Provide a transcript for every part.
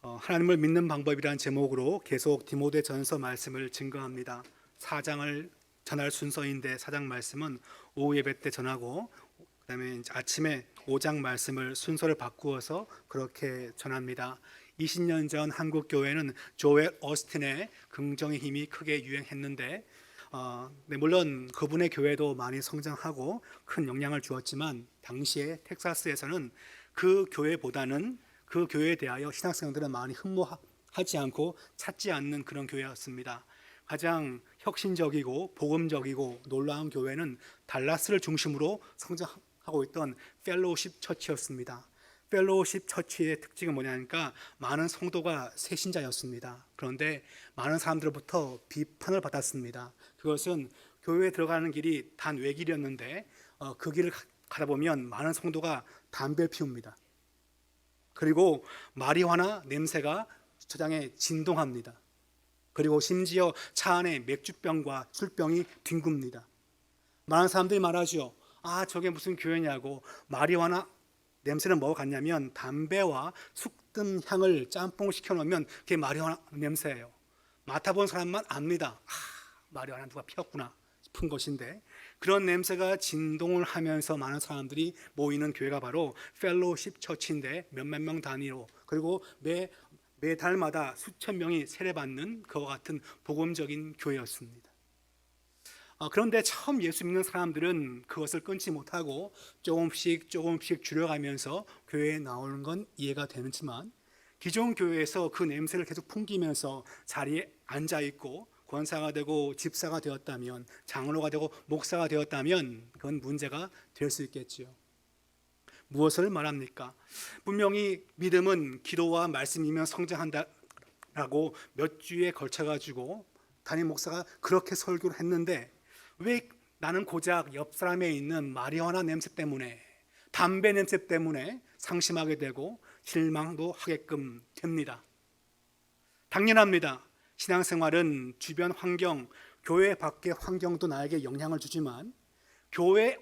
하나님을 믿는 방법이란 제목으로 계속 디모데전서 말씀을 증거합니다. 4장을 전할 순서인데 4장 말씀은 오후 예배 때 전하고 그다음에 이제 아침에 5장 말씀을 순서를 바꾸어서 그렇게 전합니다. 20년 전 한국 교회는 조엘 어스틴의 긍정의 힘이 크게 유행했는데 물론 그분의 교회도 많이 성장하고 큰 영향을 주었지만 당시에 텍사스에서는 그 교회보다는 그 교회에 대하여 신학생들은 많이 흠모하지 않고 찾지 않는 그런 교회였습니다. 가장 혁신적이고 복음적이고 놀라운 교회는 달라스를 중심으로 성장하고 있던 펠로우십 처치였습니다. 펠로우십 처치의 특징은 뭐냐니까 많은 성도가 새신자였습니다. 그런데 많은 사람들로부터 비판을 받았습니다. 그것은 교회에 들어가는 길이 단 외길이었는데 그 길을 가다 보면 많은 성도가 담배를 피웁니다. 그리고 마리화나 냄새가 주차장에 진동합니다. 그리고 심지어 차 안에 맥주병과 술병이 뒹굽니다. 많은 사람들이 말하죠. 저게 무슨 교회냐고. 마리화나 냄새는 뭐가 같냐면 담배와 숙든 향을 짬뽕을 시켜놓으면 그게 마리화나 냄새예요. 맡아본 사람만 압니다. 마리화나 누가 피웠구나 싶은 것인데, 그런 냄새가 진동을 하면서 많은 사람들이 모이는 교회가 바로 펠로우십 처치인데 몇몇 명 단위로, 그리고 매달마다 수천 명이 세례받는 그와 같은 복음적인 교회였습니다. 그런데 처음 예수 믿는 사람들은 그것을 끊지 못하고 조금씩 줄여가면서 교회에 나오는 건 이해가 되지만, 기존 교회에서 그 냄새를 계속 풍기면서 자리에 앉아있고 권사가 되고 집사가 되었다면, 장로가 되고 목사가 되었다면 그건 문제가 될 수 있겠지요. 무엇을 말합니까? 분명히 믿음은 기도와 말씀이면 성장한다라고 몇 주에 걸쳐가지고 담임 목사가 그렇게 설교를 했는데, 왜 나는 고작 옆 사람에 있는 마리화나 냄새 때문에, 담배 냄새 때문에 상심하게 되고 실망도 하게끔 됩니다. 당연합니다. 신앙생활은 주변 환경, 교회 밖의 환경도 나에게 영향을 주지만 교회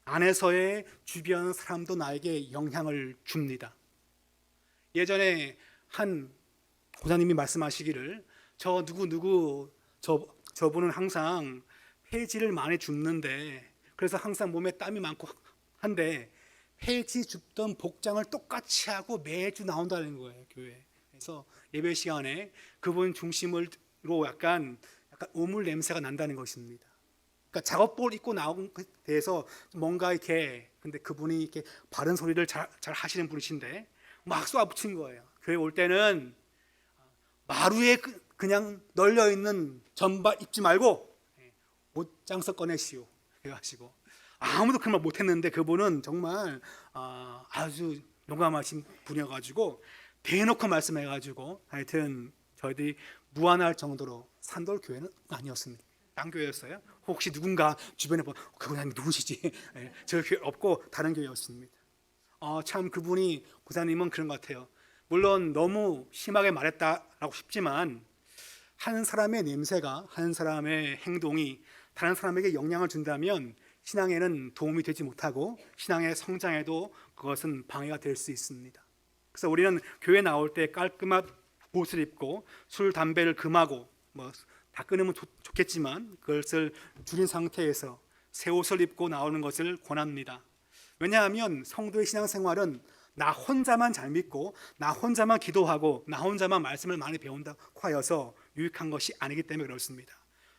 안에서의 주변 사람도 나에게 영향을 줍니다. 예전에 한 고사님이 말씀하시기를, 저분은 항상 폐지를 많이 줍는데, 그래서 항상 몸에 땀이 많고 한데 폐지 줍던 복장을 똑같이 하고 매주 나온다는 거예요, 교회에. 그래서 예배 시간에 그분 중심으로 약간 우물 냄새가 난다는 것입니다. 그러니까 작업복을 입고 나온 것에 대해서 뭔가 이렇게, 근데 그분이 이렇게 바른 소리를 잘 하시는 분이신데 막 쏘아붙인 거예요. 교회 올 때는 마루에 그냥 널려 있는 전바 입지 말고 옷장서 꺼내시오 해가지고, 아무도 그 말 못했는데 그분은 정말 아주 용감하신 분이어가지고 대놓고 말씀해가지고, 하여튼 저희들이 무안할 정도로 산돌 교회는 아니었습니다. 딴 교회였어요. 혹시 누군가 주변에 그분이 누구시지? 저 교회 없고 다른 교회였습니다. 참 그분이, 고사님은 그런 것 같아요. 물론 너무 심하게 말했다라고 싶지만, 한 사람의 냄새가, 한 사람의 행동이 다른 사람에게 영향을 준다면 신앙에는 도움이 되지 못하고 신앙의 성장에도 그것은 방해가 될 수 있습니다. 그래서 우리는 교회 나올 때 깔끔한 옷을 입고 술, 담배를 금하고 다 끊으면 좋겠지만 그것을 줄인 상태에서 새 옷을 입고 나오는 것을 권합니다. 왜냐하면 성도의 신앙생활은 나 혼자만 잘 믿고 나 혼자만 기도하고 나 혼자만 말씀을 많이 배운다고 하여서 유익한 것이 아니기 때문에 그렇습니다.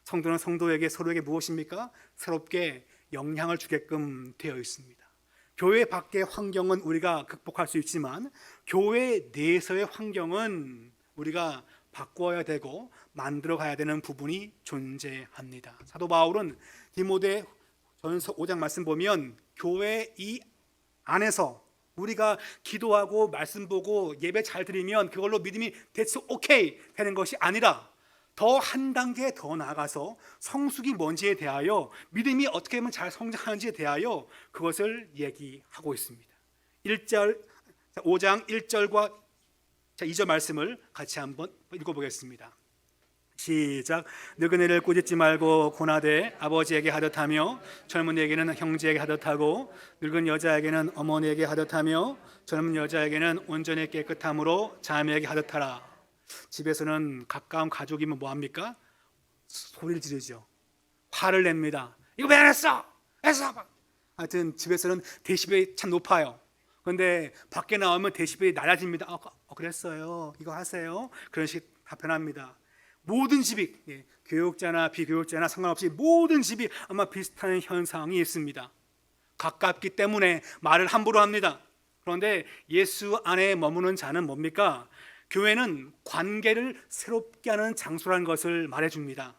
성도는 성도에게, 서로에게 무엇입니까? 새롭게 영향을 주게끔 되어 있습니다. 교회 밖의 환경은 우리가 극복할 수 있지만 교회 내에서의 환경은 우리가 바꿔야 되고 만들어 가야 되는 부분이 존재합니다. 사도 바울은 디모데전서 5장 말씀 보면, 교회 이 안에서 우리가 기도하고 말씀 보고 예배 잘 드리면 그걸로 믿음이 됐어 오케이 되는 것이 아니라 더 한 단계 더 나아가서 성숙이 뭔지에 대하여, 믿음이 어떻게 하면 잘 성장하는지에 대하여 그것을 얘기하고 있습니다. 5장 1절과 2절 말씀을 같이 한번 읽어보겠습니다. 시작. 늙은이를 꾸짖지 말고 고나되 아버지에게 하듯하며 젊은이에게는 형제에게 하듯하고 늙은 여자에게는 어머니에게 하듯하며 젊은 여자에게는 온전히 깨끗함으로 자매에게 하듯하라. 집에서는 가까운 가족이면 뭐합니까? 소리를 지르죠. 화를 냅니다. 이거 왜 안 했어? 했어. 하여튼 집에서는 데시벨이 참 높아요. 그런데 밖에 나오면 데시벨이 낮아집니다. 그랬어요. 이거 하세요. 그런 식 답변합니다. 모든 집이, 교육자나 비교육자나 상관없이 모든 집이 아마 비슷한 현상이 있습니다. 가깝기 때문에 말을 함부로 합니다. 그런데 예수 안에 머무는 자는 뭡니까? 교회는 관계를 새롭게 하는 장소라는 것을 말해줍니다.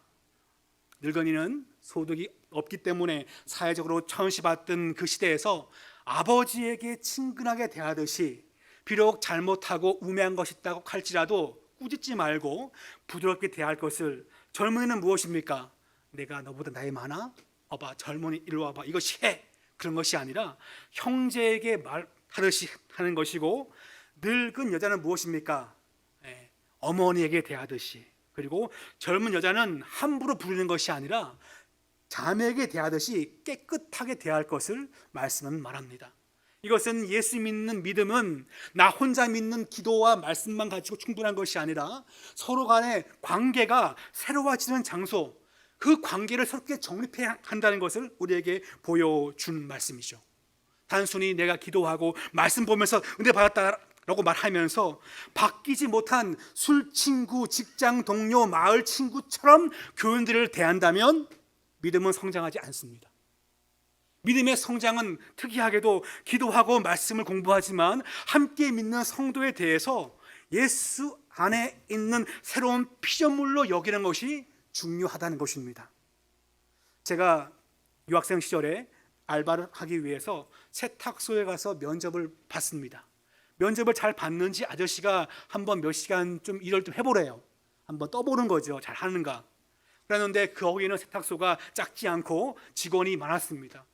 늙은이는 소득이 없기 때문에 사회적으로 천시받던 그 시대에서 아버지에게 친근하게 대하듯이 비록 잘못하고 우매한 것이 있다고 할지라도 꾸짖지 말고 부드럽게 대할 것을, 젊은이는 무엇입니까? 내가 너보다 나이 많아? 봐봐, 젊은이 이리 와봐, 이것이 해. 그런 것이 아니라 형제에게 말하듯이 하는 것이고, 늙은 여자는 무엇입니까? 어머니에게 대하듯이, 그리고 젊은 여자는 함부로 부르는 것이 아니라 자매에게 대하듯이 깨끗하게 대할 것을 말씀은 말합니다. 이것은 예수 믿는 믿음은 나 혼자 믿는 기도와 말씀만 가지고 충분한 것이 아니라 서로 간의 관계가 새로워지는 장소, 그 관계를 새롭게 정립해야 한다는 것을 우리에게 보여준 말씀이죠. 단순히 내가 기도하고 말씀 보면서 은혜 받았다라고 말하면서 바뀌지 못한 술 친구, 직장 동료, 마을 친구처럼 교인들을 대한다면 믿음은 성장하지 않습니다. 믿음의 성장은 특이하게도 기도하고 말씀을 공부하지만 함께 믿는 성도에 대해서 예수 안에 있는 새로운 피조물로 여기는 것이 중요하다는 것입니다. 제가 유학생 시절에 알바를 하기 위해서 세탁소에 가서 면접을 봤습니다. 면접을 잘 봤는지 아저씨가 한번 몇 시간 좀 일을 좀 해보래요. 한번 떠보는 거죠. 잘 하는가. 그랬는데 거기는 세탁소가 작지 않고 직원이 많았습니다.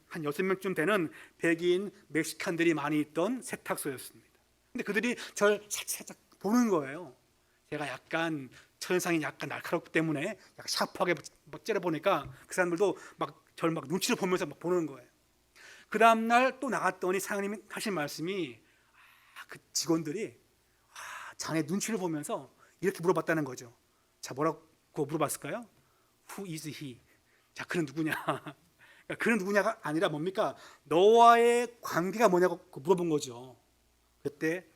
한 6명쯤 되는 백인 멕시칸들이 많이 있던 세탁소였습니다. 근데 그들이 저를 살짝 보는 거예요. 제가 약간 첫인상이 약간 날카롭기 때문에 약간 샤프하게 째려보니까 그 사람들도 저를 눈치를 보면서 보는 거예요. 그 다음날 또 나갔더니 사장님이 하신 말씀이 그 직원들이 자네 눈치를 보면서 이렇게 물어봤다는 거죠. 자, 뭐라고 물어봤을까요? Who is he? 자, 그는 누구냐? 그는 누구냐가 아니라 뭡니까? 너와의 관계가 뭐냐고 물어본 거죠. 그때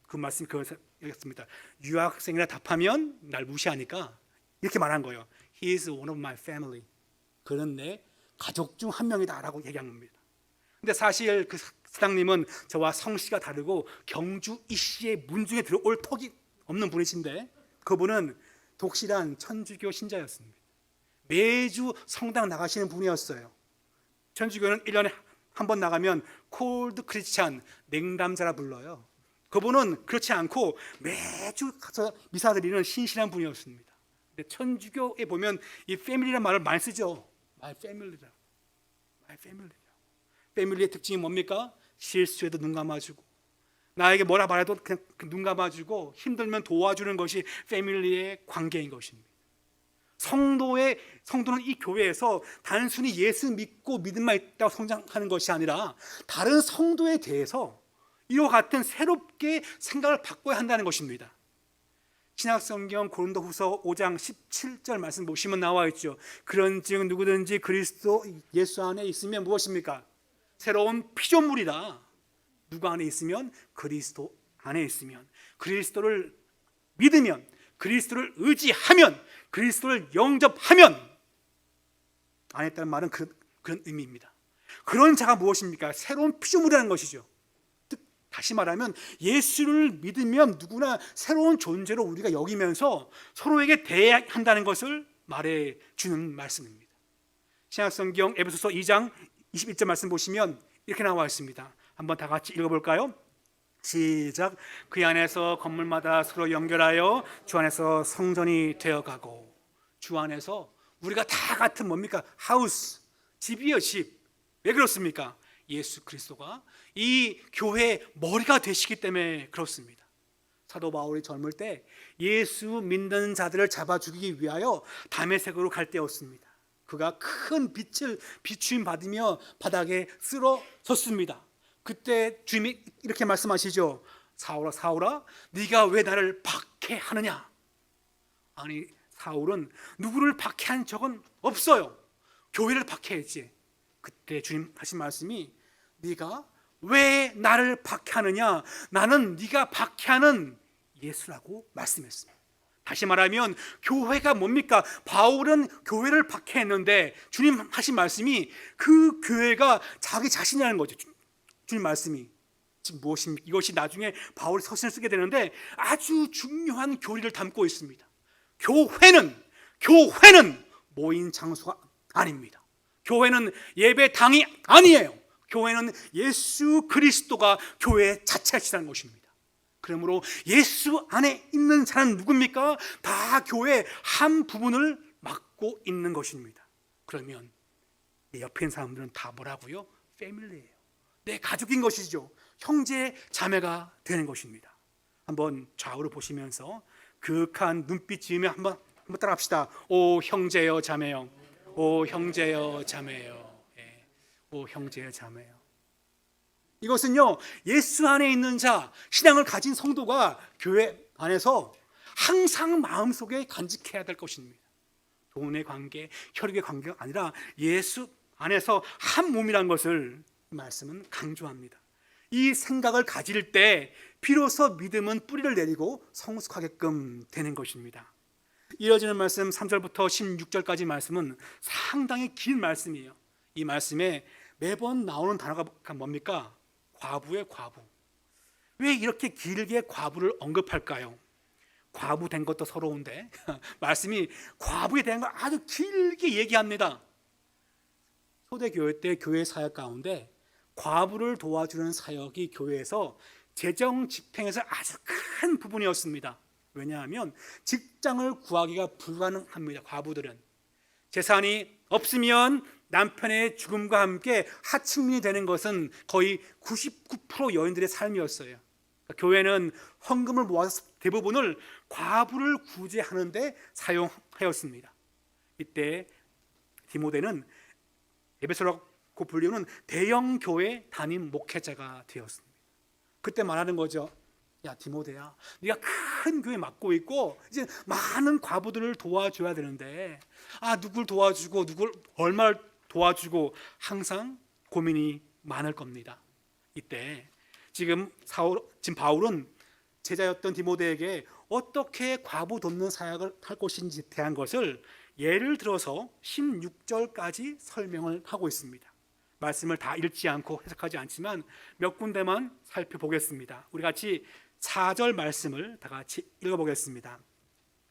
그 말씀이 그거였습니다. 유학생이라 답하면 날 무시하니까 이렇게 말한 거예요. He is one of my family. 그는 내 가족 중 한 명이다라고 얘기한 겁니다. 근데 사실 그 사장님은 저와 성씨가 다르고 경주 이씨의 문중에 들어올 턱이 없는 분이신데 그분은 독실한 천주교 신자였습니다. 매주 성당 나가시는 분이었어요. 천주교는 1년에 한 번 나가면 콜드 크리스찬, 냉담자라 불러요. 그분은 그렇지 않고 매주 가서 미사 드리는 신실한 분이었습니다. 근데 천주교에 보면 이 패밀리라는 말을 많이 쓰죠. My family다. My family다. 패밀리의 특징이 뭡니까? 실수에도 눈 감아주고 나에게 뭐라 말해도 그냥 눈 감아주고 힘들면 도와주는 것이 패밀리의 관계인 것입니다. 성도는 이 교회에서 단순히 예수 믿고 믿음만 있다고 성장하는 것이 아니라 다른 성도에 대해서 이와 같은 새롭게 생각을 바꿔야 한다는 것입니다. 신약성경 고린도후서 5장 17절 말씀 보시면 나와 있죠. 그런즉 누구든지 그리스도 예수 안에 있으면 무엇입니까? 새로운 피조물이다. 누구 안에 있으면? 그리스도 안에 있으면, 그리스도를 믿으면, 그리스도를 의지하면, 그리스도를 영접하면 안에 있다는 말은 그런 의미입니다. 그런 자가 무엇입니까? 새로운 피조물이라는 것이죠. 다시 말하면 예수를 믿으면 누구나 새로운 존재로 우리가 여기면서 서로에게 대해야 한다는 것을 말해주는 말씀입니다. 신약성경 에베소서 2장 21절 말씀 보시면 이렇게 나와 있습니다. 한번 다 같이 읽어볼까요? 시작. 그 안에서 건물마다 서로 연결하여 주 안에서 성전이 되어가고. 주 안에서 우리가 다 같은 뭡니까? 하우스, 집이요, 집. 왜 그렇습니까? 예수 그리스도가 이 교회의 머리가 되시기 때문에 그렇습니다. 사도 바울이 젊을 때 예수 믿는 자들을 잡아 죽이기 위하여 다메섹으로 갈 때였습니다. 그가 큰 빛을 비추임 받으며 바닥에 쓰러졌습니다. 그때 주님이 이렇게 말씀하시죠. 사울아 사울아 네가 왜 나를 박해하느냐. 아니 사울은 누구를 박해한 적은 없어요. 교회를 박해했지. 그때 주님 하신 말씀이 네가 왜 나를 박해하느냐. 나는 네가 박해하는 예수라고 말씀했습니다. 다시 말하면 교회가 뭡니까? 바울은 교회를 박해했는데 주님 하신 말씀이 그 교회가 자기 자신이라는 거죠. 주님 말씀이 지금 무엇입니까? 이것이 나중에 바울이 서신을 쓰게 되는데 아주 중요한 교리를 담고 있습니다. 교회는 모인 장소가 아닙니다. 교회는 예배당이 아니에요. 교회는 예수 그리스도가 교회 자체이시라는 것입니다. 그러므로 예수 안에 있는 자는 누굽니까? 다 교회의 한 부분을 맡고 있는 것입니다. 그러면 내 옆에 있는 사람들은 다 뭐라고요? 패밀리예요. 내 가족인 것이죠. 형제 자매가 되는 것입니다. 한번 좌우로 보시면서 그윽한 눈빛 지으며 한번 따라합시다. 오 형제여 자매여. 오 형제여 자매여. 예. 오 형제여 자매여. 이것은요 예수 안에 있는 자, 신앙을 가진 성도가 교회 안에서 항상 마음속에 간직해야 될 것입니다. 돈의 관계, 혈육의 관계가 아니라 예수 안에서 한 몸이라는 것을 말씀은 강조합니다. 이 생각을 가질 때 비로소 믿음은 뿌리를 내리고 성숙하게끔 되는 것입니다. 이어지는 말씀 3절부터 16절까지 말씀은 상당히 긴 말씀이에요. 이 말씀에 매번 나오는 단어가 뭡니까? 과부의 과부. 왜 이렇게 길게 과부를 언급할까요? 과부 된 것도 서러운데 말씀이 과부에 대한 걸 아주 길게 얘기합니다. 초대교회 때 교회 사역 가운데 과부를 도와주는 사역이 교회에서 재정 집행에서 아주 큰 부분이었습니다. 왜냐하면 직장을 구하기가 불가능합니다. 과부들은 재산이 없으면 남편의 죽음과 함께 하층민이 되는 것은 거의 99% 여인들의 삶이었어요. 그러니까 교회는 헌금을 모아서 대부분을 과부를 구제하는 데 사용하였습니다. 이때 디모데는 에베소라고 불리우는 대형 교회 담임 목회자가 되었습니다. 그때 말하는 거죠. 야 디모데야, 네가 큰 교회 맡고 있고 이제 많은 과부들을 도와줘야 되는데 누굴 도와주고 누굴 얼마를 도와주고 항상 고민이 많을 겁니다. 이때 지금 바울은 제자였던 디모데에게 어떻게 과부 돕는 사역을 할 것인지 대한 것을 예를 들어서 16절까지 설명을 하고 있습니다. 말씀을 다 읽지 않고 해석하지 않지만 몇 군데만 살펴보겠습니다. 우리 같이 4절 말씀을 다 같이 읽어보겠습니다.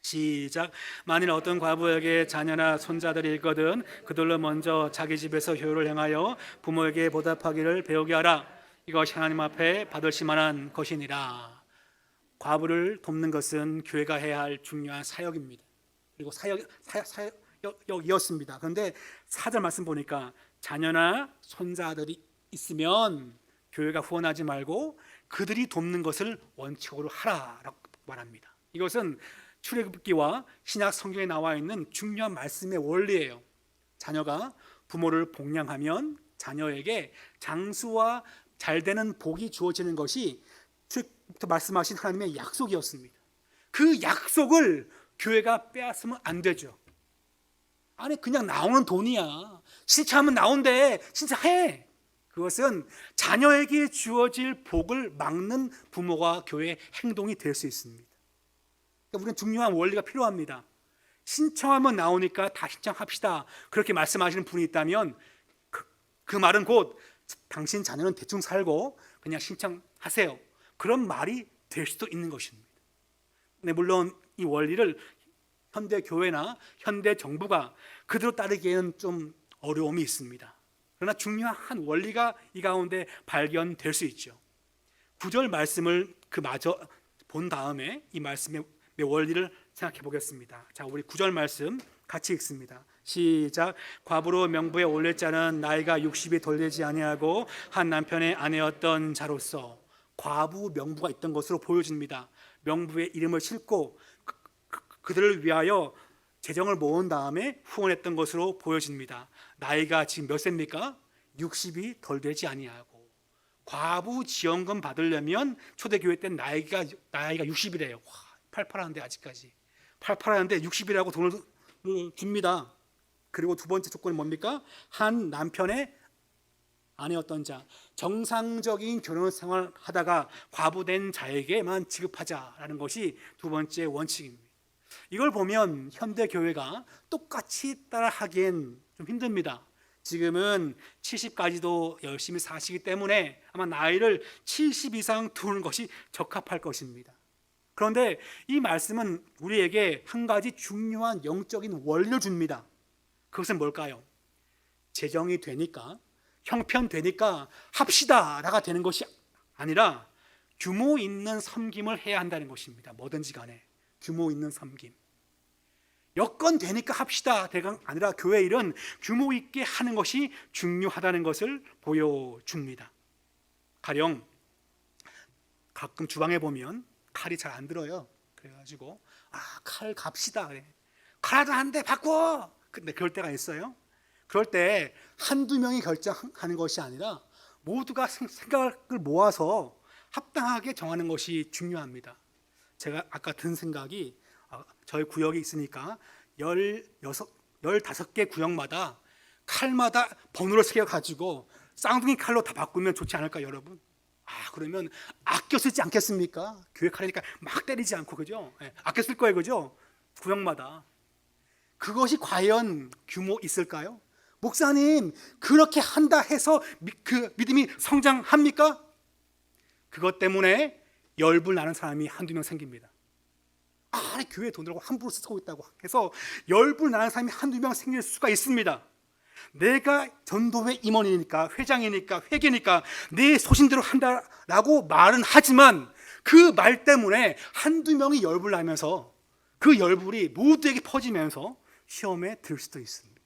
시작. 만일 어떤 과부에게 자녀나 손자들이 있거든 그들로 먼저 자기 집에서 효율을 행하여 부모에게 보답하기를 배우게 하라. 이것이 하나님 앞에 받으실 만한 것이니라. 과부를 돕는 것은 교회가 해야 할 중요한 사역입니다. 그리고 사역이었습니다. 그런데 4절 말씀 보니까 자녀나 손자들이 있으면 교회가 후원하지 말고 그들이 돕는 것을 원칙으로 하라라고 말합니다. 이것은 출애굽기와 신약 성경에 나와 있는 중요한 말씀의 원리예요. 자녀가 부모를 복양하면 자녀에게 장수와 잘되는 복이 주어지는 것이 출애굽부터 말씀하신 하나님의 약속이었습니다. 그 약속을 교회가 빼앗으면 안 되죠. 아니 그냥 나오는 돈이야. 신청하면 나온대. 신청해. 그것은 자녀에게 주어질 복을 막는 부모와 교회의 행동이 될 수 있습니다. 우리는 중요한 원리가 필요합니다. 신청하면 나오니까 다 신청합시다. 그렇게 말씀하시는 분이 있다면 그 말은 곧 당신 자녀는 대충 살고 그냥 신청하세요. 그런 말이 될 수도 있는 것입니다. 근데 물론 이 원리를 현대 교회나 현대 정부가 그대로 따르기에는 좀 어려움이 있습니다. 그러나 중요한 원리가 이 가운데 발견될 수 있죠. 9절 말씀을 그마저 본 다음에 이 말씀의 원리를 생각해 보겠습니다. 자, 우리 9절 말씀 같이 읽습니다. 시작. 과부로 명부에 올릴 자는 나이가 60이 덜 되지 아니하고 한 남편의 아내였던 자로서. 과부 명부가 있던 것으로 보여집니다. 명부의 이름을 싣고 그들을 위하여 재정을 모은 다음에 후원했던 것으로 보여집니다. 나이가 지금 몇 세입니까? 60이 덜 되지 아니하고. 과부 지원금 받으려면 초대교회 때 나이가 60이래요. 와, 팔팔한데 아직까지. 팔팔한데 60이라고 돈을 줍니다. 그리고 두 번째 조건이 뭡니까? 한 남편의 아내였던 자, 정상적인 결혼 생활을 하다가 과부된 자에게만 지급하자라는 것이 두 번째 원칙입니다. 이걸 보면 현대 교회가 똑같이 따라하기엔 좀 힘듭니다. 지금은 70까지도 열심히 사시기 때문에 아마 나이를 70 이상 두는 것이 적합할 것입니다. 그런데 이 말씀은 우리에게 한 가지 중요한 영적인 원리를 줍니다. 그것은 뭘까요? 재정이 되니까, 형편되니까 합시다라가 되는 것이 아니라 규모 있는 섬김을 해야 한다는 것입니다. 뭐든지 간에 규모 있는 섬김. 여건 되니까 합시다가 아니라 교회 일은 규모 있게 하는 것이 중요하다는 것을 보여줍니다. 가령 가끔 주방에 보면 칼이 잘 안 들어요. 그래가지고 칼 갑시다 그래. 칼 하나 한 대 바꿔. 근데 그럴 때가 있어요. 그럴 때 한두 명이 결정하는 것이 아니라 모두가 생각을 모아서 합당하게 정하는 것이 중요합니다. 제가 아까 든 생각이 저희 구역이 있으니까 15개 구역마다 칼마다 번호를 새겨가지고 쌍둥이 칼로 다 바꾸면 좋지 않을까요, 여러분? 그러면 아껴 쓰지 않겠습니까? 교회 칼이니까 막 때리지 않고, 그죠? 아껴 쓸 거예요, 그죠? 구역마다. 그것이 과연 규모 있을까요? 목사님, 그렇게 한다 해서 그 믿음이 성장합니까? 그것 때문에 열불 나는 사람이 한두 명 생깁니다. 교회 돈으로 함부로 쓰고 있다고 해서 열불 나는 사람이 한두 명 생길 수가 있습니다. 내가 전도회 임원이니까, 회장이니까, 회계니까 내 소신대로 한다라고 말은 하지만 그 말 때문에 한두 명이 열불 나면서 그 열불이 모두에게 퍼지면서 시험에 들 수도 있습니다.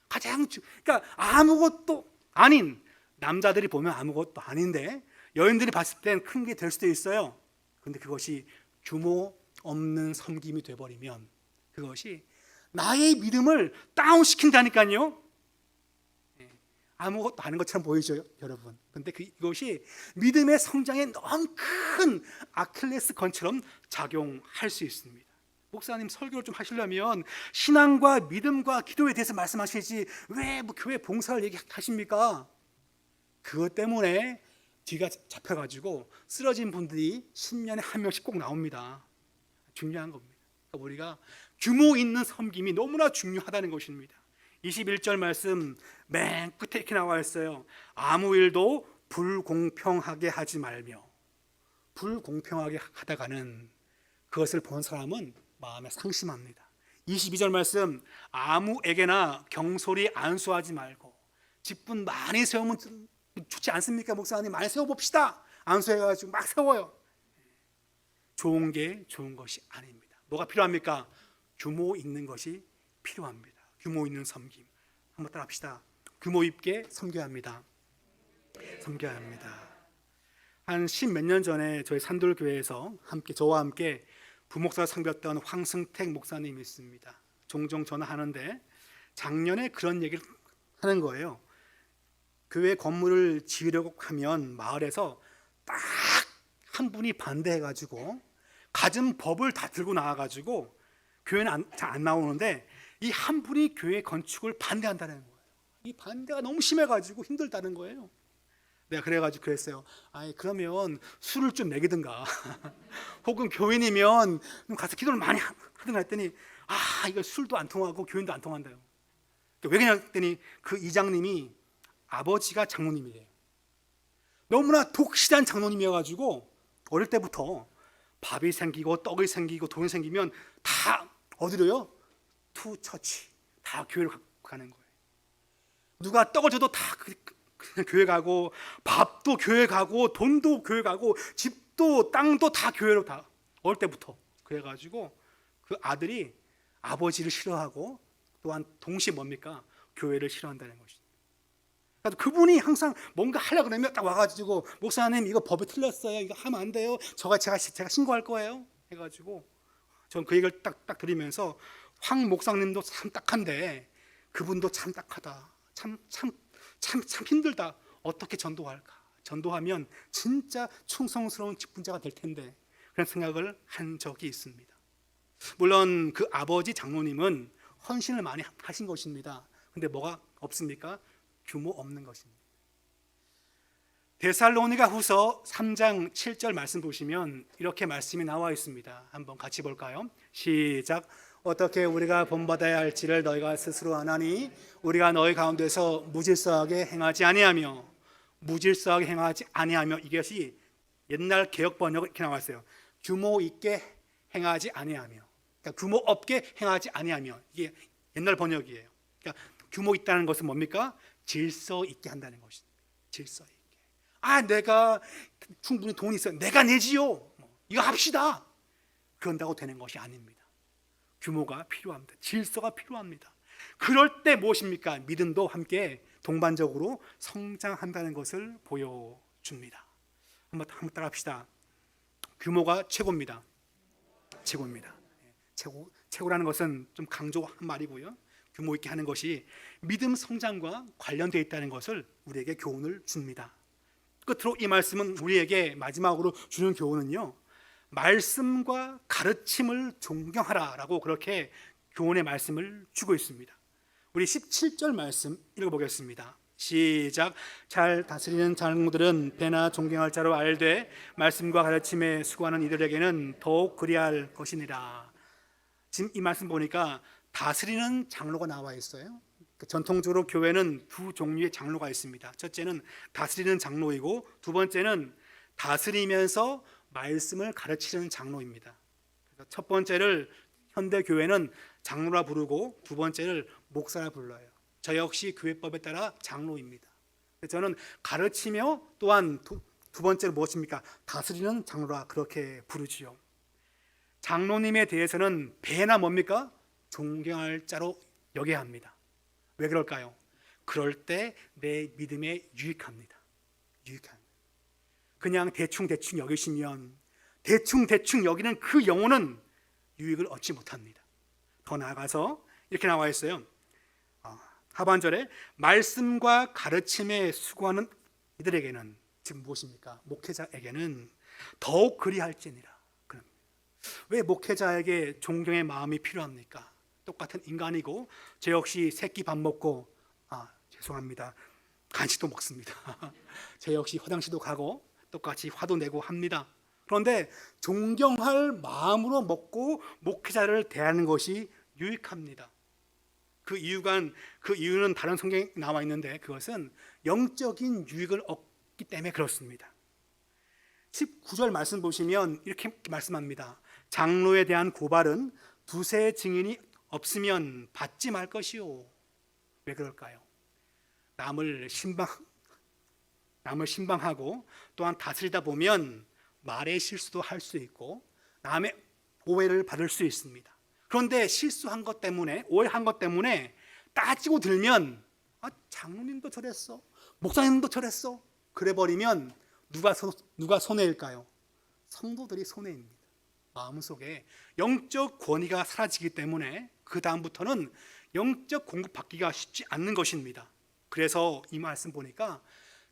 그러니까 아무것도 아닌, 남자들이 보면 아무것도 아닌데 여인들이 봤을 땐 큰 게 될 수도 있어요. 그런데 그것이 규모 없는 섬김이 돼버리면 그것이 나의 믿음을 다운시킨다니까요. 아무것도 아닌 것처럼 보이죠, 여러분. 그런데 이것이 믿음의 성장에 너무 큰 아킬레스 건처럼 작용할 수 있습니다. 목사님, 설교를 좀 하시려면 신앙과 믿음과 기도에 대해서 말씀하시지 왜 교회 봉사를 얘기하십니까? 그것 때문에 뒤가 잡혀가지고 쓰러진 분들이 10년에 한 명씩 꼭 나옵니다. 중요한 겁니다. 그러니까 우리가 규모 있는 섬김이 너무나 중요하다는 것입니다. 21절 말씀 맨 끝에 이렇게 나와 있어요. 아무 일도 불공평하게 하지 말며. 불공평하게 하다가는 그것을 본 사람은 마음에 상심합니다. 22절 말씀, 아무에게나 경솔히 안수하지 말고. 직분 많이 세우면 좋지 않습니까, 목사님? 많이 세워봅시다. 안수해가지고 막 세워요. 좋은 게 좋은 것이 아닙니다. 뭐가 필요합니까? 규모 있는 것이 필요합니다. 규모 있는 섬김. 한번 따라 합시다. 규모 있게 섬겨야 합니다. 섬겨야 합니다. 한 10몇 년 전에 저희 산돌교회에서 저와 함께 부목사 섬겼던 황승택 목사님이 있습니다. 종종 전화하는데 작년에 그런 얘기를 하는 거예요. 교회 건물을 지으려고 하면 마을에서 딱 한 분이 반대해가지고 갖은 법을 다 들고 나와가지고 교회는 잘 안 나오는데 이 한 분이 교회 건축을 반대한다는 거예요. 이 반대가 너무 심해가지고 힘들다는 거예요. 내가 그래가지고 그랬어요. 그러면 술을 좀 먹이든가 혹은 교인이면 가서 기도를 많이 하든가 했더니 이거 술도 안 통하고 교인도 안 통한다요. 왜 그러냐 했더니 그 이장님이 아버지가 장로님이래요. 너무나 독실한 장로님이어가지고 어릴 때부터 밥이 생기고 떡이 생기고 돈이 생기면 다 어디로요? 투 처치, 다 교회로 가는 거예요. 누가 떡을 줘도 다 교회 가고, 밥도 교회 가고, 돈도 교회 가고, 집도 땅도 다 교회로 다 어릴 때부터. 그래가지고 그 아들이 아버지를 싫어하고 또한 동시에 뭡니까? 교회를 싫어한다는 것입니다. 그분이 항상 뭔가 하려고 그러면 딱 와가지고 목사님 이거 법이 틀렸어요. 이거 하면 안 돼요. 제가 신고할 거예요. 해가지고 전 그 얘기를 딱 들으면서 황 목사님도 참 딱한데 그분도 참 딱하다. 참 힘들다. 어떻게 전도할까? 전도하면 진짜 충성스러운 직분자가 될 텐데 그런 생각을 한 적이 있습니다. 물론 그 아버지 장로님은 헌신을 많이 하신 것입니다. 근데 뭐가 없습니까? 규모 없는 것입니다. 데살로니가 후서 3장 7절 말씀 보시면 이렇게 말씀이 나와 있습니다. 한번 같이 볼까요? 시작. 어떻게 우리가 본받아야 할지를 너희가 스스로 아나니 우리가 너희 가운데서 무질서하게 행하지 아니하며 이것이 옛날 개역 번역은 이렇게 나와 있어요. 규모 있게 행하지 아니하며, 그러니까 규모 없게 행하지 아니하며, 이게 옛날 번역이에요. 그러니까 규모 있다는 것은 뭡니까? 질서 있게 한다는 것입니다. 질서 있게. 내가 충분히 돈이 있어요. 내가 내지요. 이거 합시다. 그런다고 되는 것이 아닙니다. 규모가 필요합니다. 질서가 필요합니다. 그럴 때 무엇입니까? 믿음도 함께 동반적으로 성장한다는 것을 보여줍니다. 한번 따라합시다. 규모가 최고입니다. 최고입니다. 최고라는 것은 좀 강조한 말이고요. 규모 있게 하는 것이 믿음 성장과 관련되어 있다는 것을 우리에게 교훈을 줍니다. 끝으로 이 말씀은 우리에게 마지막으로 주는 교훈은요, 말씀과 가르침을 존경하라라고 그렇게 교훈의 말씀을 주고 있습니다. 우리 17절 말씀 읽어보겠습니다. 시작. 잘 다스리는 장로들은 배나 존경할 자로 알되 말씀과 가르침에 수고하는 이들에게는 더욱 그리할 것이니라. 지금 이 말씀 보니까 다스리는 장로가 나와 있어요. 전통적으로 교회는 두 종류의 장로가 있습니다. 첫째는 다스리는 장로이고 두 번째는 다스리면서 말씀을 가르치는 장로입니다. 첫 번째를 현대 교회는 장로라 부르고 두 번째를 목사라 불러요. 저 역시 교회법에 따라 장로입니다. 저는 가르치며 또한 두 번째로 무엇입니까? 다스리는 장로라 그렇게 부르지요. 장로님에 대해서는 배나 뭡니까? 존경할 자로 여겨야 합니다. 왜 그럴까요? 그럴 때 내 믿음에 유익합니다. 그냥 대충 여기시면 대충 여기는 그 영혼은 유익을 얻지 못합니다. 더 나아가서 이렇게 나와 있어요. 하반절에 말씀과 가르침에 수고하는 이들에게는, 지금 무엇입니까? 목회자에게는 더욱 그리할지니라. 왜 목회자에게 존경의 마음이 필요합니까? 똑같은 인간이고 저 역시 새끼 밥 먹고 죄송합니다. 간식도 먹습니다. 저 역시 화장실도 가고 똑같이 화도 내고 합니다. 그런데 존경할 마음으로 먹고 목회자를 대하는 것이 유익합니다. 그 이유는 다른 성경에 나와 있는데 그것은 영적인 유익을 얻기 때문에 그렇습니다. 19절 말씀 보시면 이렇게 말씀합니다. 장로에 대한 고발은 두세 증인이 없으면 받지 말 것이요. 왜 그럴까요? 남을 신방하고 또한 다스리다 보면 말의 실수도 할 수 있고 남의 오해를 받을 수 있습니다. 그런데 실수한 것 때문에, 오해한 것 때문에 따지고 들면 장로님도 저랬어, 목사님도 저랬어, 그래 버리면 누가 손해일까요? 성도들이 손해입니다. 마음속에 영적 권위가 사라지기 때문에 그 다음부터는 영적 공급받기가 쉽지 않는 것입니다. 그래서 이 말씀 보니까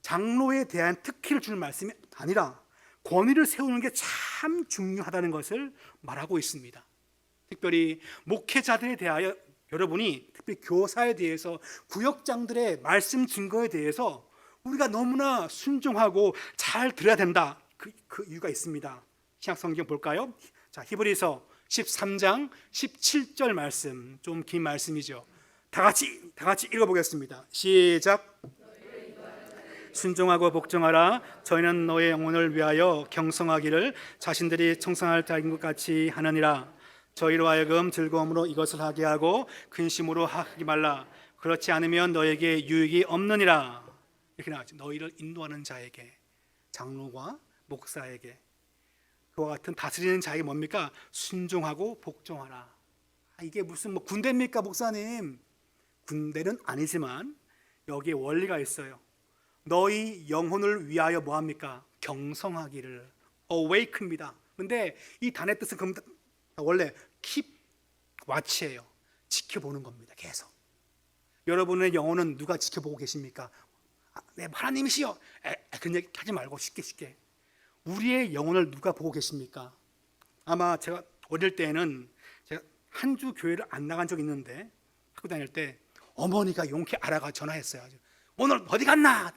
장로에 대한 특혜를 주는 말씀이 아니라 권위를 세우는 게 참 중요하다는 것을 말하고 있습니다. 특별히 목회자들에 대하여 여러분이 특히 교사에 대해서 구역장들의 말씀 증거에 대해서 우리가 너무나 순종하고 잘 들어야 된다. 그 이유가 있습니다. 신약성경 볼까요? 자, 히브리서 13장 17절 말씀, 좀 긴 말씀이죠. 다 같이 읽어보겠습니다. 시작. 순종하고 복종하라. 저희는 너의 영혼을 위하여 경성하기를 자신들이 청성할 자인 것 같이 하느니라. 저희로 하여금 즐거움으로 이것을 하게 하고 근심으로 하지 말라. 그렇지 않으면 너에게 유익이 없느니라. 이렇게 나왔죠. 너희를 인도하는 자에게, 장로와 목사에게, 그와 같은 다스리는 자에게 뭡니까? 순종하고 복종하라. 이게 무슨 군대입니까, 목사님? 군대는 아니지만 여기에 원리가 있어요. 너희 영혼을 위하여 뭐합니까? 경성하기를. awake입니다. 근데 이 단의 뜻은 원래 keep watch예요. 지켜보는 겁니다. 계속. 여러분의 영혼은 누가 지켜보고 계십니까? 네, 하나님이시여. 그런 얘기 하지 말고 쉽게 우리의 영혼을 누가 보고 계십니까? 아마 제가 어릴 때에는 제가 한 주 교회를 안 나간 적이 있는데 학교 다닐 때 어머니가 용케 알아가 전화했어요. 오늘 어디 갔나?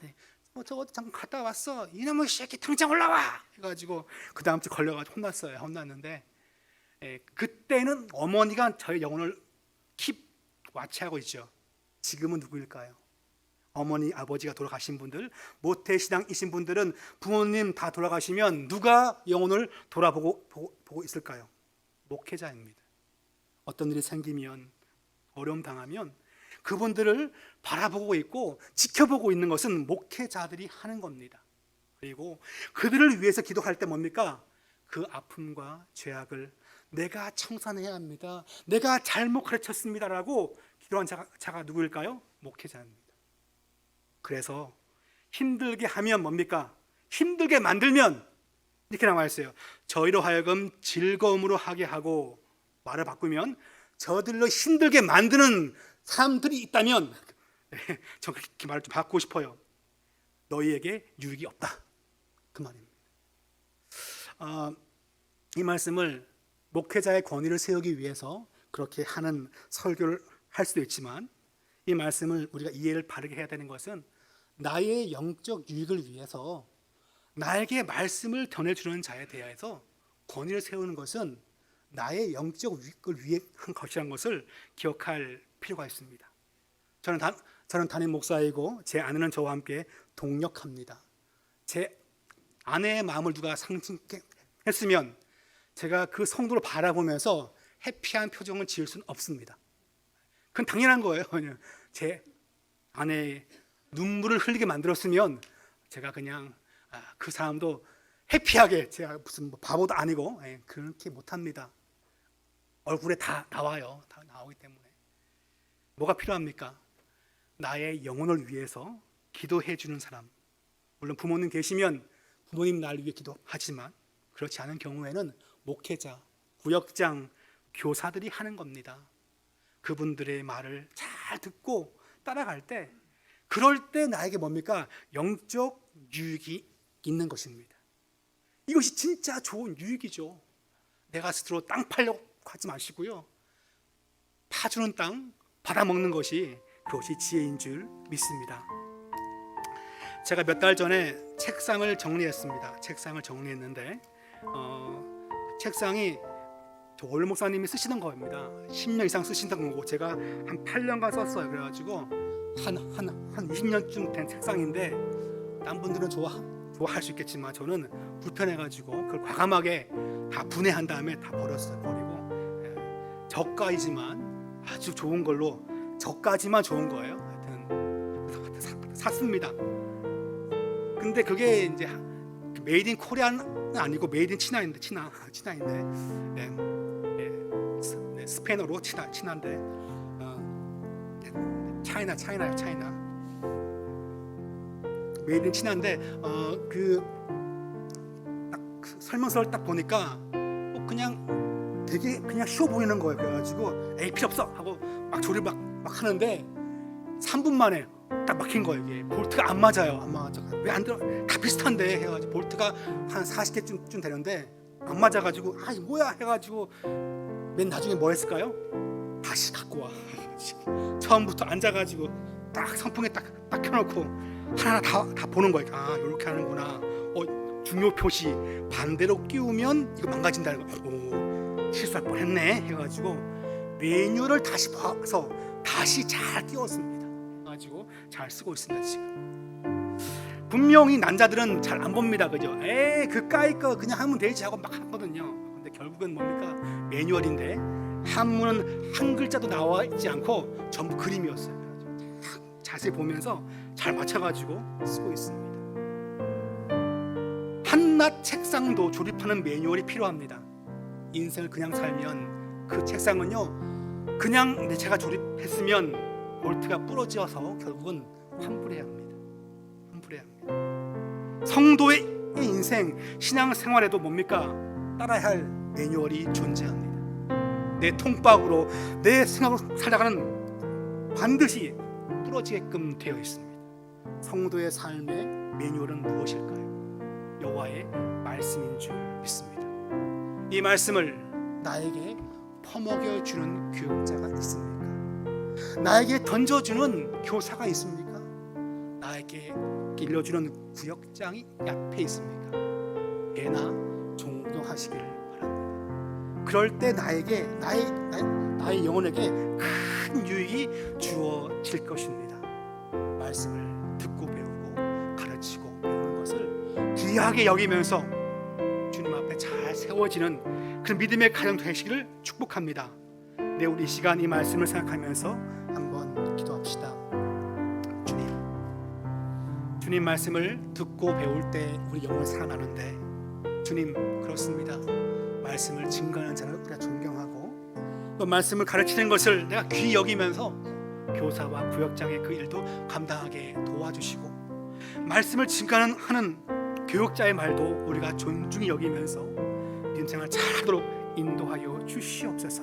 저 잠깐 갔다 왔어. 이놈의 새끼 당장 올라와. 해가지고 그 다음 주 걸려가지고 혼났어요. 혼났는데 그때는 어머니가 저의 영혼을 킵 와치하고 있죠. 지금은 누구일까요? 어머니, 아버지가 돌아가신 분들, 모태신앙이신 분들은 부모님 다 돌아가시면 누가 영혼을 보고 있을까요? 목회자입니다. 어떤 일이 생기면, 어려움 당하면 그분들을 바라보고 있고 지켜보고 있는 것은 목회자들이 하는 겁니다. 그리고 그들을 위해서 기도할 때 뭡니까? 그 아픔과 죄악을 내가 청산해야 합니다. 내가 잘못 가르쳤습니다라고 기도한 자가 누구일까요? 목회자입니다. 그래서 힘들게 하면 뭡니까? 힘들게 만들면 이렇게 나와 있어요. 저희로 하여금 즐거움으로 하게 하고, 말을 바꾸면 저들로 힘들게 만드는 사람들이 있다면 저 그렇게 말을 좀 바꾸고 싶어요. 너희에게 유익이 없다, 그 말입니다. 이 말씀을 목회자의 권위를 세우기 위해서 그렇게 하는 설교를 할 수도 있지만, 이 말씀을 우리가 이해를 바르게 해야 되는 것은 나의 영적 유익을 위해서 나에게 말씀을 전해주는 자에 대해서 권위를 세우는 것은 나의 영적 유익을 위해 한 것이라는 것을 기억할 필요가 있습니다. 저는 담임 목사이고 제 아내는 저와 함께 동역합니다. 제 아내의 마음을 누가 상징했으면 제가 그 성도를 바라보면서 해피한 표정을 지을 수는 없습니다. 그건 당연한 거예요. 제 아내의 눈물을 흘리게 만들었으면 제가 그냥 그 사람도 해피하게, 제가 무슨 바보도 아니고 그렇게 못합니다. 얼굴에 다 나와요. 다 나오기 때문에. 뭐가 필요합니까? 나의 영혼을 위해서 기도해 주는 사람. 물론 부모님 계시면 부모님 날 위해 기도하지만 그렇지 않은 경우에는 목회자, 구역장, 교사들이 하는 겁니다. 그분들의 말을 잘 듣고 따라갈 때, 그럴 때 나에게 뭡니까? 영적 유익이 있는 것입니다. 이것이 진짜 좋은 유익이죠. 내가 스스로 땅 팔려고 하지 마시고요, 파주는 땅 받아먹는 것이 그것이 지혜인 줄 믿습니다. 제가 몇 달 전에 책상을 정리했습니다. 책상을 정리했는데 책상이 저 올 목사님이 쓰시는 겁니다. 10년 이상 쓰신다는 거고 제가 한 8년간 썼어요. 그래가지고 한 20년쯤 된 책상인데, 딴 분들은 좋아할 수 있겠지만 저는 불편해가지고 그걸 과감하게 다 분해한 다음에 다 버렸어요. 버리고 저가이지만 아주 좋은 걸로, 저가지만 좋은 거예요. 하여튼 샀습니다. 근데 그게 이제 메이드 인 코리아는 아니고 메이드 인 치나인데, 스페인어로 치나인데 차이나 메이드 인 치나인데 그 설명서를 딱 보니까 그냥 되게 그냥 쉬워 보이는 거예요. 그래가지고 에이 필요 없어 하고 막 조립 막 하는데 3분 만에 딱 막힌 거예요. 이게 볼트가 안 맞아요. 왜 안 들어? 다 비슷한데 해가지고 볼트가 한 40개쯤 되는데 안 맞아가지고 이거 뭐야 해가지고 맨 나중에 뭐 했을까요? 다시 갖고 와. 처음부터 앉아가지고 딱 선풍에 딱 켜놓고 하나하나 다 보는 거예요. 이렇게 하는구나. 중요 표시 반대로 끼우면 이거 망가진다는 거. 실수할 뻔했네 해가지고 매뉴얼을 다시 봐서 다시 잘 띄웠습니다. 가지고 잘 쓰고 있습니다. 지금 분명히 난자들은 잘 안 봅니다. 그죠? 그까이 거 그냥 하면 되지 하고 막 하거든요. 근데 결국은 뭡니까? 매뉴얼인데 한문은 한 글자도 나와 있지 않고 전부 그림이었어요. 자세히 보면서 잘 맞춰가지고 쓰고 있습니다. 한낱 책상도 조립하는 매뉴얼이 필요합니다. 인생을 그냥 살면 그 책상은요, 그냥 제가 조립했으면 볼트가 부러져서 결국은 환불해야 합니다. 베풀어야 합니다. 성도의 인생, 신앙생활에도 뭡니까? 따라야 할 매뉴얼이 존재합니다. 내 통박으로 내 생각으로 살아가는 반드시 부러지게끔 되어 있습니다. 성도의 삶의 매뉴얼은 무엇일까요? 여호와의 말씀인 줄 믿습니다. 이 말씀을 나에게 퍼먹여 주는 교육자가 있습니까? 나에게 던져주는 교사가 있습니까? 나에게 일러주는 구역장이 옆에 있습니까? 애나 존경하시길 바랍니다. 그럴 때 나에게 나의 영혼에게 큰 유익이 주어질 것입니다. 말씀을 듣고 배우고 가르치고 배우는 것을 귀하게 여기면서 주님 앞에 잘 세워지는 그런 믿음의 가정 되시기를 축복합니다. 네, 우리 이 시간 이 말씀을 생각하면서 한번 기도합시다. 주님 말씀을 듣고 배울 때 우리 영혼이 살아나는데, 주님 그렇습니다. 말씀을 증거하는 자를 우리가 존경하고 또 말씀을 가르치는 것을 내가 귀히 여기면서 교사와 구역장의 그 일도 감당하게 도와주시고, 말씀을 증거하는 교육자의 말도 우리가 존중히 여기면서 인생을 잘하도록 인도하여 주시옵소서.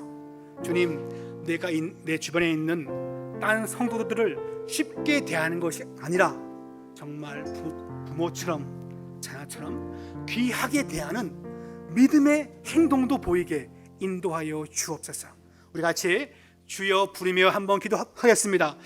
주님, 내가 내 주변에 있는 다른 성도들을 쉽게 대하는 것이 아니라 정말 부모처럼 자녀처럼 귀하게 대하는 믿음의 행동도 보이게 인도하여 주옵소서. 우리 같이 주여 부르며 한번 기도하겠습니다.